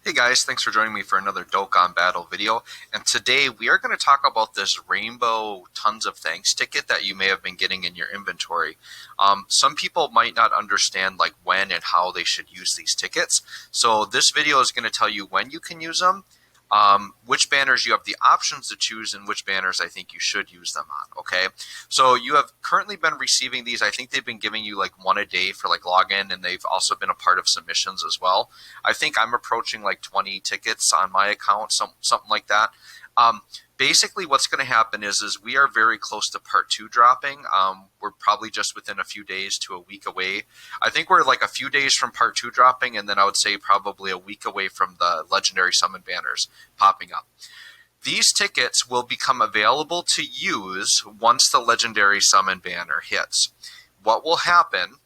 Hey guys, thanks for joining me for another Dokkan Battle video. And today we are going to talk about this Rainbow Tons of Thanks ticket that you may have been getting in your inventory. Some people might not understand like when and how they should use these tickets. So this video is going to tell you when you can use them, which banners you have the options to choose, and which banners I think you should use them on. Okay, so you have currently been receiving these. I think they've been giving you like one a day for like login, and they've also been a part of submissions as well. I think I'm approaching like 20 tickets on my account, something like that. Basically what's going to happen is we are very close to part 2 dropping. We're probably just within a few days to a week away. I think we're like a few days from part 2 dropping, and then I would say probably a week away from the legendary summon banners popping up. These tickets will become available to use once the legendary summon banner hits. What will happen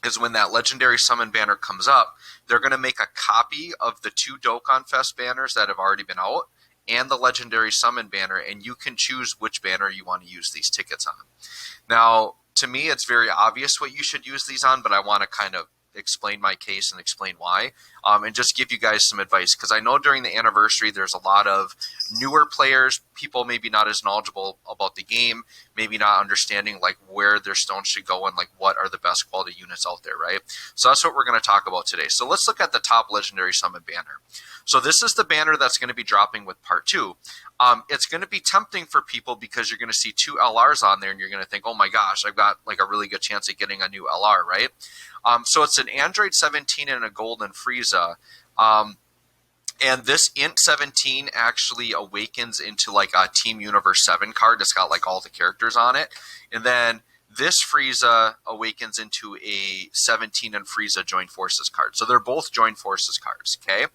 is when that legendary summon banner comes up, they're going to make a copy of the 2 Dokkan Fest banners that have already been out and the legendary summon banner, and you can choose which banner you want to use these tickets on. Now, to me, it's very obvious what you should use these on, but I want to kind of explain my case and explain why, and just give you guys some advice, because I know during the anniversary there's a lot of newer players, people maybe not as knowledgeable about the game, maybe not understanding like where their stones should go and like what are the best quality units out there, right? So that's what we're going to talk about today. So let's look at the top legendary summon banner. So this is the banner that's going to be dropping with part 2. It's going to be tempting for people because you're going to see 2 LRs on there and you're going to think, oh my gosh, I've got like a really good chance of getting a new LR, right? So it's an Android 17 and a golden Frieza. And this Int 17 actually awakens into like a Team Universe 7 card. It's got like all the characters on it. And then this Frieza awakens into a 17 and Frieza Joint Forces card. So they're both Joint Forces cards, okay?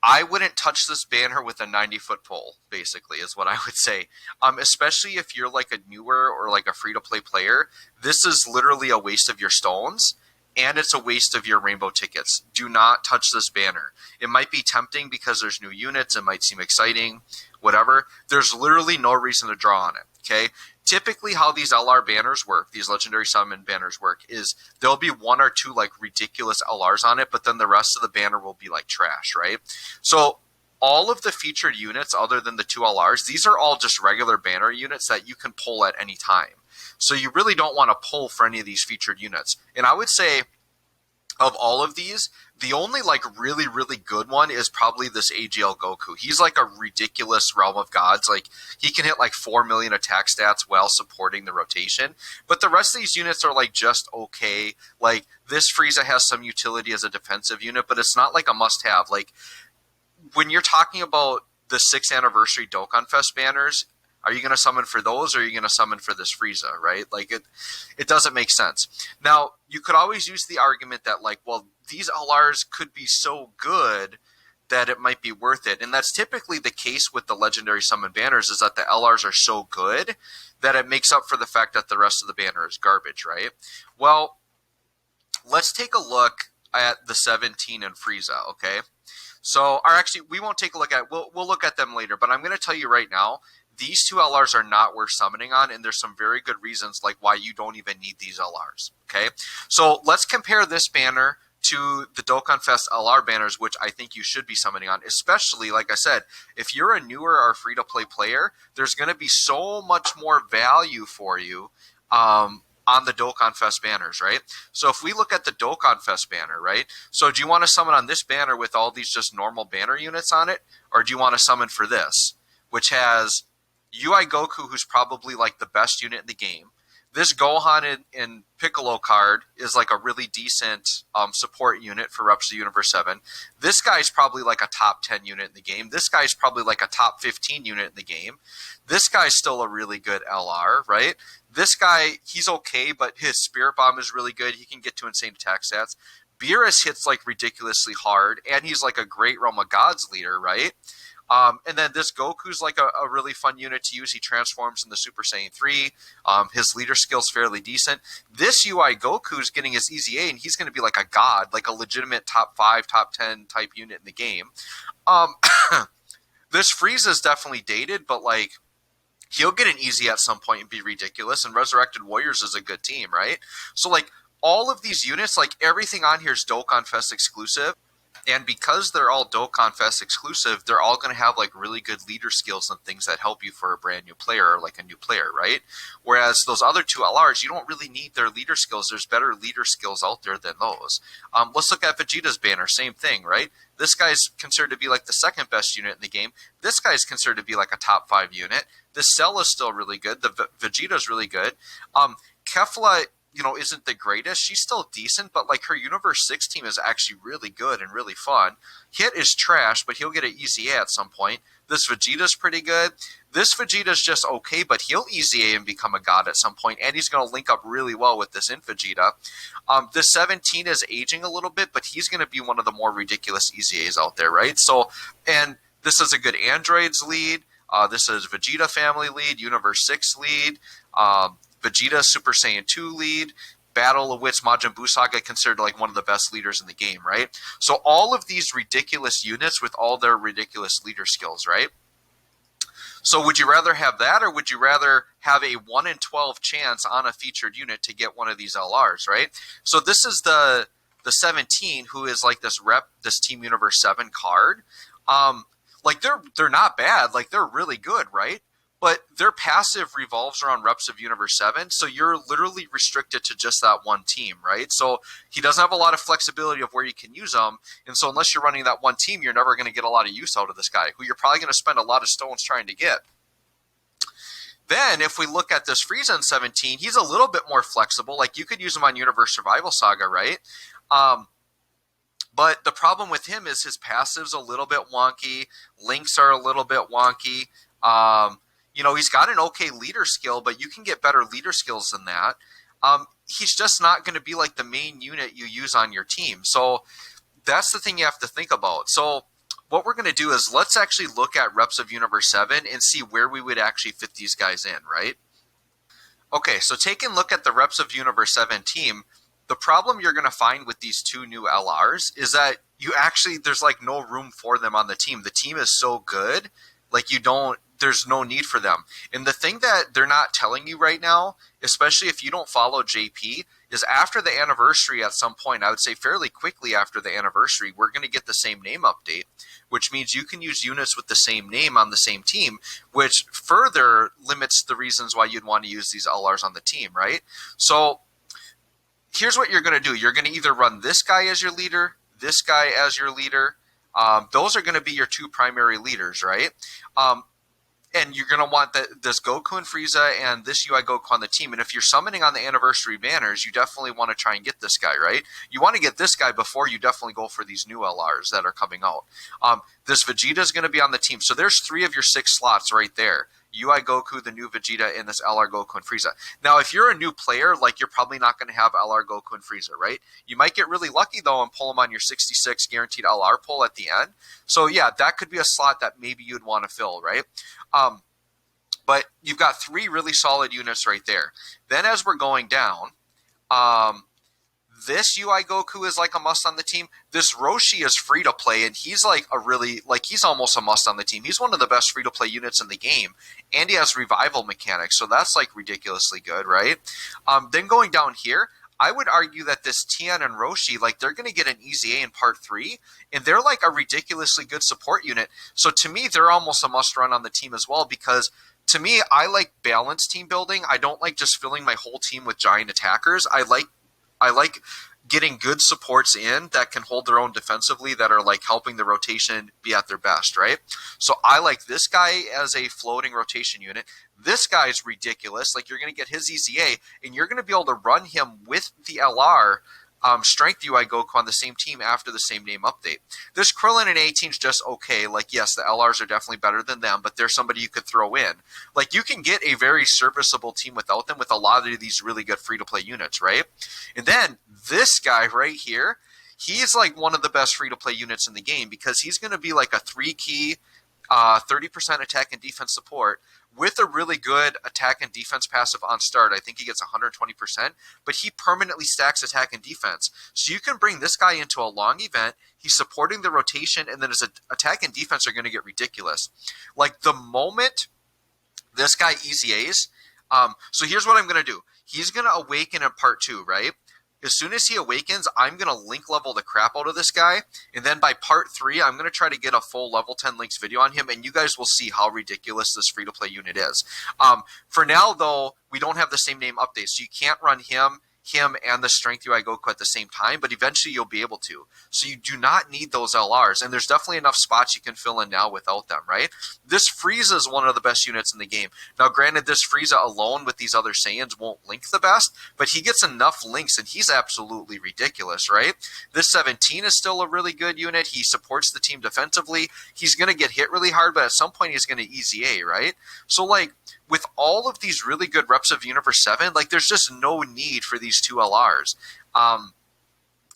I wouldn't touch this banner with a 90-foot pole, basically, is what I would say. Especially if you're like a newer or like a free-to-play player. This is literally a waste of your stones, and it's a waste of your rainbow tickets. Do not touch this banner. It might be tempting because there's new units. It might seem exciting, whatever. There's literally no reason to draw on it, okay? Typically how these LR banners work, these legendary summon banners work, is there'll be 1 or 2 like ridiculous LRs on it, but then the rest of the banner will be like trash, right? So all of the featured units other than the 2 LRs, these are all just regular banner units that you can pull at any time. So you really don't want to pull for any of these featured units. And I would say of all of these, the only like really, really good one is probably this AGL Goku. He's like a ridiculous realm of gods. Like he can hit like 4 million attack stats while supporting the rotation. But the rest of these units are like just okay. Like this Frieza has some utility as a defensive unit, but it's not like a must have. Like when you're talking about the 6th anniversary Dokkan Fest banners, are you going to summon for those, or are you going to summon for this Frieza, right? Like it doesn't make sense. Now, you could always use the argument that like, well, these LRs could be so good that it might be worth it. And that's typically the case with the legendary summon banners, is that the LRs are so good that it makes up for the fact that the rest of the banner is garbage, right? Well, let's take a look at the 17 and Frieza, okay? So, or actually, we won't take a look at, we'll look at them later, but I'm going to tell you right now, these 2 LRs are not worth summoning on, and there's some very good reasons like why you don't even need these LRs, okay? So let's compare this banner to the Dokkan Fest LR banners, which I think you should be summoning on, especially, like I said, if you're a newer or free-to-play player, there's going to be so much more value for you on the Dokkan Fest banners, right? So if we look at the Dokkan Fest banner, right? So do you want to summon on this banner with all these just normal banner units on it, or do you want to summon for this, which has UI Goku, who's probably like the best unit in the game. This Gohan and Piccolo card is like a really decent support unit for Reps of Universe 7. This guy's probably like a top 10 unit in the game. This guy's probably like a top 15 unit in the game. This guy's still a really good LR, right? This guy, he's okay, but his Spirit Bomb is really good. He can get to insane attack stats. Beerus hits like ridiculously hard, and he's like a great Realm of Gods leader, right? And then this Goku's like a really fun unit to use. He transforms in the Super Saiyan 3. His leader skill's fairly decent. This UI Goku's getting his EZA, and he's going to be like a god, like a legitimate top 5, top 10 type unit in the game. This Frieza's definitely dated, but like he'll get an easy at some point and be ridiculous, and Resurrected Warriors is a good team, right? So like all of these units, like everything on here is Dokkan Fest exclusive. And because they're all Dokkan Fest exclusive, they're all going to have like really good leader skills and things that help you for a brand new player or like a new player, right? Whereas those other two LRs, you don't really need their leader skills. There's better leader skills out there than those. Let's look at Vegeta's banner. Same thing, right? This guy's considered to be like the second best unit in the game. This guy's considered to be like a top 5 unit. The Cell is still really good. The Vegeta's really good. Kefla, isn't the greatest. She's still decent, but like her Universe 6 team is actually really good and really fun. Hit is trash, but he'll get an easy A at some point. This Vegeta's pretty good. This Vegeta's just okay, but he'll easy A and become a god at some point, and he's going to link up really well with this Int Vegeta. The 17 is aging a little bit, but he's going to be one of the more ridiculous easy A's out there, right? So, and this is a good Androids lead. This is Vegeta family lead, Universe 6 lead, Vegeta Super Saiyan 2 lead, Battle of Wits Majin Buu Saga considered like one of the best leaders in the game, right? So all of these ridiculous units with all their ridiculous leader skills, right? So would you rather have that, or would you rather have a 1 in 12 chance on a featured unit to get one of these LRs, right? So this is the 17, who is like this Team Universe 7 card. Like they're not bad, like they're really good, right? But their passive revolves around reps of Universe 7, so you're literally restricted to just that one team, right? So he doesn't have a lot of flexibility of where you can use them, and so unless you're running that one team, you're never going to get a lot of use out of this guy, who you're probably going to spend a lot of stones trying to get. Then, if we look at this Frieza in 17, he's a little bit more flexible. Like, you could use him on Universe Survival Saga, right? But the problem with him is his passive's a little bit wonky. Links are a little bit wonky. He's got an okay leader skill, but you can get better leader skills than that. He's just not going to be like the main unit you use on your team. So that's the thing you have to think about. So what we're going to do is let's actually look at reps of Universe 7 and see where we would actually fit these guys in, right? Okay, so taking a look at the reps of Universe 7 team, the problem you're going to find with these two new LRs is that there's like no room for them on the team. The team is so good, like there's no need for them. And the thing that they're not telling you right now, especially if you don't follow JP, is after the anniversary at some point, I would say fairly quickly after the anniversary, we're going to get the same name update, which means you can use units with the same name on the same team, which further limits the reasons why you'd want to use these LRs on the team, right? So here's what you're going to do. You're going to either run this guy as your leader, this guy as your leader. Those are going to be your two primary leaders, right? And you're going to want this Goku and Frieza and this UI Goku on the team. And if you're summoning on the anniversary banners, you definitely want to try and get this guy, right? You want to get this guy before you definitely go for these new LRs that are coming out. This Vegeta is going to be on the team. So there's 3 of your 6 slots right there. UI Goku, the new Vegeta, and this LR Goku and Frieza. Now, if you're a new player, like you're probably not going to have LR Goku and Frieza, right? You might get really lucky, though, and pull them on your 66 guaranteed LR pull at the end. So, yeah, that could be a slot that maybe you'd want to fill, right? But you've got 3 really solid units right there. Then as we're going down, this UI Goku is like a must on the team. This Roshi is free to play, and he's like he's almost a must on the team. He's one of the best free to play units in the game, and he has revival mechanics, so that's like ridiculously good, right? Then going down here, I would argue that this Tien and Roshi, like they're going to get an easy A in part 3, and they're like a ridiculously good support unit. So to me, they're almost a must run on the team as well, because to me, I like balanced team building. I don't like just filling my whole team with giant attackers. I like getting good supports in that can hold their own defensively, that are like helping the rotation be at their best, right? So I like this guy as a floating rotation unit. This guy is ridiculous. Like, you're going to get his ECA, and you're going to be able to run him with the LR Strength UI Goku on the same team after the same name update. This Krillin and 18 is just okay. Like, yes, the LRs are definitely better than them, but there's somebody you could throw in. Like, you can get a very serviceable team without them with a lot of these really good free-to-play units, right? And then this guy right here, he's like one of the best free-to-play units in the game, because he's going to be like a 3-key, 30% attack and defense support with a really good attack and defense passive on start. I think he gets 120%, but he permanently stacks attack and defense. So you can bring this guy into a long event. He's supporting the rotation, and then his attack and defense are going to get ridiculous. Like, the moment this guy EZAs, so here's what I'm going to do. He's going to awaken in part 2, right? As soon as he awakens, I'm going to link level the crap out of this guy. And then by part 3, I'm going to try to get a full level 10 links video on him. And you guys will see how ridiculous this free-to-play unit is. For now, though, we don't have the same name updates. So you can't run him and the Strength UI Goku at the same time, but eventually you'll be able to. So you do not need those LRs, and there's definitely enough spots you can fill in now without them, right? This Frieza is one of the best units in the game. Now, granted, this Frieza alone with these other Saiyans won't link the best, but he gets enough links, and he's absolutely ridiculous, right? This 17 is still a really good unit. He supports the team defensively. He's going to get hit really hard, but at some point he's going to easy A, right? So, like, with all of these really good reps of Universe 7, like, there's just no need for these 2 LRs.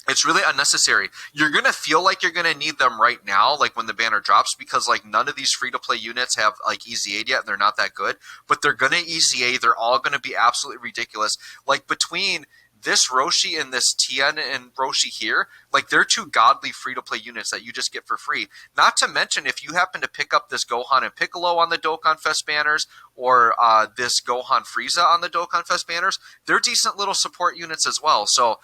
It's really unnecessary. You're going to feel like you're going to need them right now, like when the banner drops, because like none of these free-to-play units have like Easy A yet, and they're not that good. But they're going to Easy A. They're all going to be absolutely ridiculous. Like between this Roshi and this Tien and Roshi here, like they're 2 godly free-to-play units that you just get for free. Not to mention if you happen to pick up this Gohan and Piccolo on the Dokkan Fest banners, or this Gohan Frieza on the Dokkan Fest banners, they're decent little support units as well. So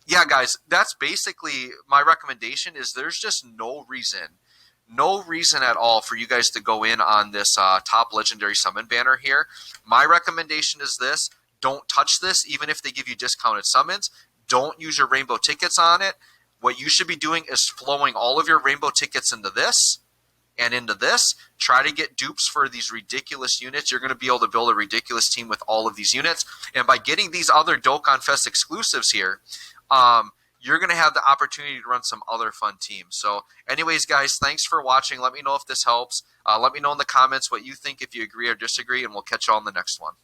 yeah, guys, that's basically my recommendation. Is there's just no reason at all for you guys to go in on this top legendary summon banner here. My recommendation is this: don't touch this, even if they give you discounted summons. Don't use your rainbow tickets on it. What you should be doing is flowing all of your rainbow tickets into this and into this. Try to get dupes for these ridiculous units. You're going to be able to build a ridiculous team with all of these units. And by getting these other Dokkan Fest exclusives here, you're going to have the opportunity to run some other fun teams. So anyways, guys, thanks for watching. Let me know if this helps. Let me know in the comments what you think, if you agree or disagree, and we'll catch you all in the next one.